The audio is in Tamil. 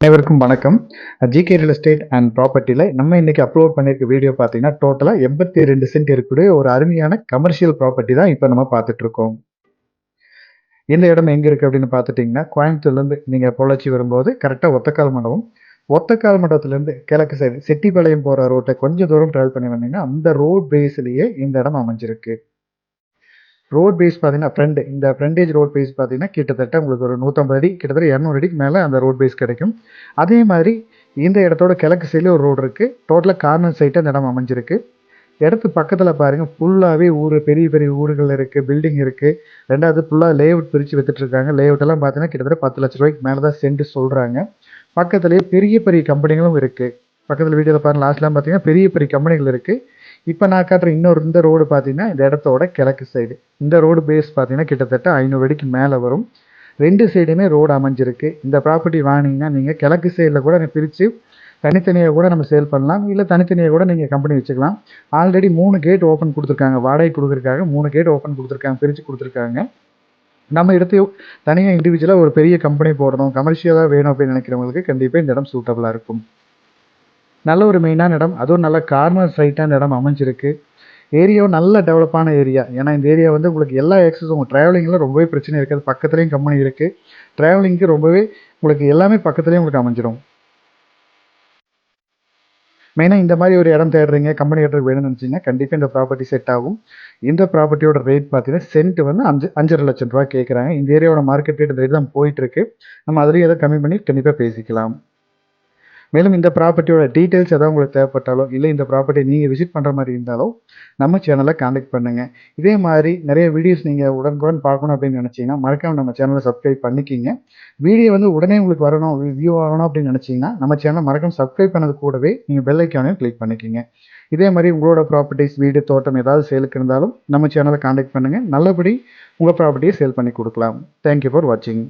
அனைவருக்கும் வணக்கம். ஜிகே ரியல் எஸ்டேட் அண்ட் ப்ராப்பர்ட்டியில் நம்ம இன்னைக்கு அப்லோட் பண்ணியிருக்க வீடியோ பார்த்தீங்கன்னா டோட்டலாக 82 சென்ட் இருக்கக்கூடிய ஒரு அருமையான கமர்ஷியல் ப்ராப்பர்ட்டி தான் இப்போ நம்ம பார்த்துட்டு இருக்கோம். இந்த இடம் எங்கே இருக்குது அப்படின்னு பார்த்துட்டிங்கன்னா, கோயம்புத்தூர்லேருந்து நீங்கள் பொள்ளாச்சி வரும்போது கரெக்டாக ஒத்தக்கால் மண்டபம், ஒத்தக்கால் மண்டபத்துலேருந்து கிழக்கு சைடு செட்டிப்பாளையம் போகிற ரோட்டை கொஞ்சம் தூரம் ட்ராவல் பண்ணி வந்தீங்கன்னா அந்த ரோட் பேஸ்லேயே இந்த இடம் அமைஞ்சிருக்கு. ரோட் பேஸ் பார்த்தீங்கன்னா இந்த ஃப்ரண்டேஜ் ரோட் பேஸ் பார்த்தீங்கன்னா கிட்டத்தட்ட உங்களுக்கு ஒரு 150 அடி கிட்டத்தட்ட 200 அடிக்கு மேலே அந்த ரோட் பேஸ் கிடைக்கும். அதே மாதிரி இந்த இடத்தோட கிழக்கு சைடில் ஒரு ரோடு இருக்குது. டோட்டலாக கார்னர் சைட்டு அந்த இடம் அமைஞ்சிருக்கு. இடத்து பக்கத்தில் பாருங்கள் ஃபுல்லாகவே ஊர் பெரிய பெரிய ஊர்கள் இருக்குது, பில்டிங் இருக்குது. ரெண்டாவது ஃபுல்லாக லேஅவுட் பிரித்து விற்றுட்ருக்காங்க. லேஅவுட்டெல்லாம் பார்த்தீங்கன்னா கிட்டத்தட்ட 10 லட்ச ரூபாய்க்கு மேலே தான் சென்ட் சொல்கிறாங்க. பக்கத்துலேயே பெரிய பெரிய கம்பெனிகளும் இருக்குது. பக்கத்தில் வீடியோவில் பாருங்கள் லாஸ்ட்லாம் பார்த்தீங்கன்னா பெரிய பெரிய கம்பெனிகள் இருக்குது. இப்போ நான் காட்டுற இந்த ரோடு பார்த்தீங்கன்னா இந்த இடத்தோட கிழக்கு சைடு. இந்த ரோடு பேஸ் பார்த்தீங்கன்னா கிட்டத்தட்ட 500 அடிக்கு மேலே வரும். 2 சைடுமே ரோடு அமைஞ்சிருக்கு. இந்த ப்ராப்பர்ட்டி வாங்கினீங்கன்னா நீங்கள் கிழக்கு சைடில் கூட பிரித்து தனித்தனியாக கூட நம்ம சேல் பண்ணலாம், இல்லை தனித்தனியாக கூட நீங்கள் கம்பெனி வச்சுக்கலாம். ஆல்ரெடி 3 கேட் ஓப்பன் கொடுத்துருக்காங்க, வாடகை கொடுக்குறதுக்காக 3 கேட் ஓப்பன் கொடுத்துருக்காங்க, பிரித்து கொடுத்துருக்காங்க. நம்ம இடத்தையும் தனியாக இண்டிவிஜுவலாக ஒரு பெரிய கம்பெனி போடணும், கமர்ஷியலாக வேணும் அப்படின்னு நினைக்கிறவங்களுக்கு கண்டிப்பாக இந்த இடம் சூட்டபுளாக இருக்கும். நல்ல ஒரு மெயினான இடம், அதுவும் நல்ல கார்னர் சைட்டான இடம் அமைஞ்சிருக்கு. ஏரியாவும் நல்ல டெவலப்பான ஏரியா. ஏன்னா இந்த ஏரியா உங்களுக்கு எல்லா ஆக்சஸும் உங்கள் ட்ராவலிங்கில் ரொம்பவே பிரச்சனை இருக்காது. பக்கத்துலேயும் கம்பெனி இருக்குது. ட்ராவலிங்க்கு ரொம்பவே உங்களுக்கு எல்லாமே பக்கத்துலேயும் உங்களுக்கு அமைஞ்சிடும். மெயினாக இந்த மாதிரி ஒரு இடம் தேடுறீங்க, கம்பெனி இடத்துக்கு வேணும்னு நினச்சிங்கன்னா கண்டிப்பாக இந்த ப்ராப்பர்ட்டி செட் ஆகும். இந்த ப்ராப்பர்ட்டியோட ரேட் பார்த்தீங்கன்னா சென்ட் 5.5 லட்சம் ரூபா கேட்குறாங்க. இந்த ஏரியாவோட மார்க்கெட் ரேட் தான் போயிட்டுருக்கு. நம்ம அதுலேயும் எதாவது கம்மி பண்ணி கண்டிப்பாக பேசிக்கலாம். மேலும் இந்த ப்ராப்பர்ட்டியோட டீட்டெயில்ஸ் எதாவது உங்களுக்கு தேவைப்பட்டாலோ, இல்லை இந்த ப்ராப்பர்ட்டி நீங்கள் விசிட் பண்ணுற மாதிரி இருந்தாலோ நம்ம சேனலை காண்டாக்ட் பண்ணுங்கள். இதே மாதிரி நிறைய வீடியோஸ் நீங்கள் உடனுக்குடன் பார்க்கணும் அப்படின்னு நினச்சிங்கன்னா மறக்காமல் நம்ம சேனலை சப்ஸ்கிரைப் பண்ணிக்கிங்க. வீடியோ உடனே உங்களுக்கு வரணும், வியூ ஆகணும் அப்படின்னு நினச்சிங்கன்னா நம்ம சேனலை மறக்காமல் சப்ஸ்கிரைப் பண்ணது கூடவே நீங்கள் பெல் ஐக்கானையும் கிளிக் பண்ணிக்கிங்க. இதே மாதிரி உங்களோட ப்ராப்பர்ட்டிஸ், வீடு, தோட்டம் ஏதாவது சேலுக்கு இருந்தாலும் நம்ம சேனலை காண்டாக்ட் பண்ணுங்கள். நல்லபடி உங்கள் ப்ராப்பர்ட்டியை சேல் பண்ணி கொடுக்கலாம். தேங்க்யூ ஃபார் வாட்சிங்.